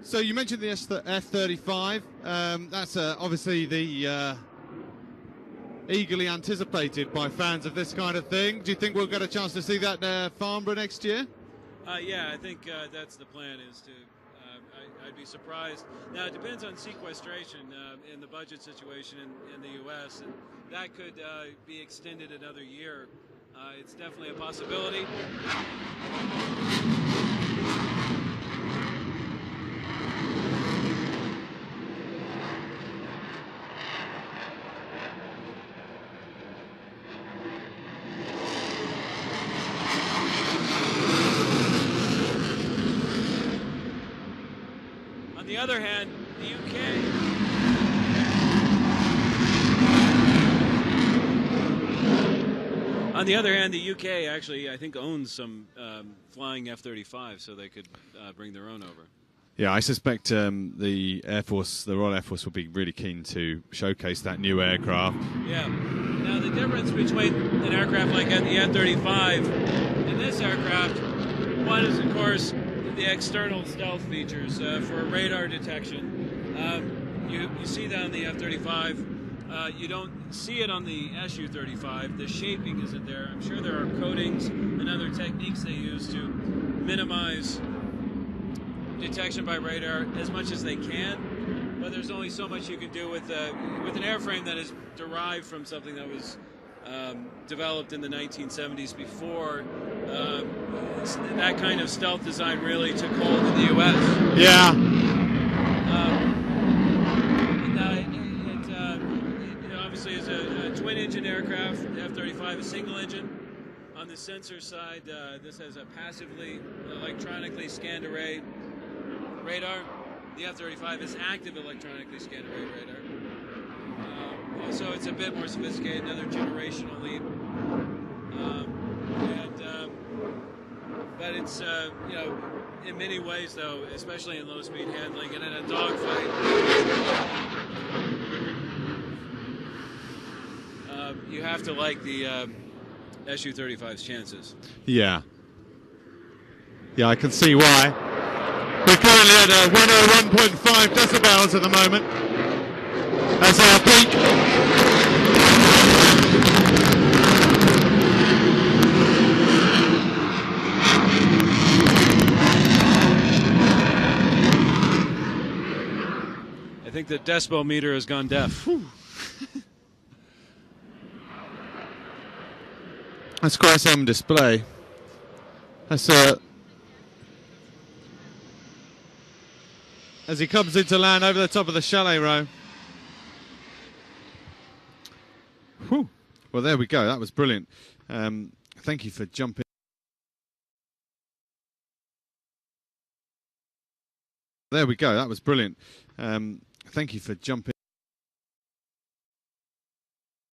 So you mentioned the F-35. That's obviously the eagerly anticipated by fans of this kind of thing. Do you think we'll get a chance to see that Farnborough next year? Yeah, I think that's the plan. Is to I'd be surprised. Now it depends on sequestration in the budget situation in the U.S. and that could be extended another year. It's definitely a possibility. On the other hand, the UK. On the other hand, the UK actually, I think, owns some flying F-35, so they could bring their own over. Yeah, I suspect the Air Force, the Royal Air Force, will be really keen to showcase that new aircraft. Yeah. Now, the difference between an aircraft like the F-35 and this aircraft, one is, of course, the external stealth features for radar detection. You see that on the F-35. You don't see it on the Su-35. The shaping isn't there. I'm sure there are coatings and other techniques they use to minimize detection by radar as much as they can, but there's only so much you can do with an airframe that is derived from something that was developed in the 1970s before that kind of stealth design really took hold in the U.S. Yeah. It obviously is a twin-engine aircraft. The F-35 is single-engine. On the sensor side, this has a passively electronically scanned array radar. The F-35 is active electronically scanned array radar. So it's a bit more sophisticated, another generational leap. But it's, in many ways, though, especially in low-speed handling and in a dogfight, you have to like the Su-35's chances. Yeah. Yeah, I can see why. We're currently at 101.5 decibels at the moment. That's our peak. I think the decibel meter has gone deaf. That's quite some display. That's as he comes into land over the top of the chalet row. Whew. Well, there we go. That was brilliant. Thank you for jumping. There we go. That was brilliant. Thank you for jumping.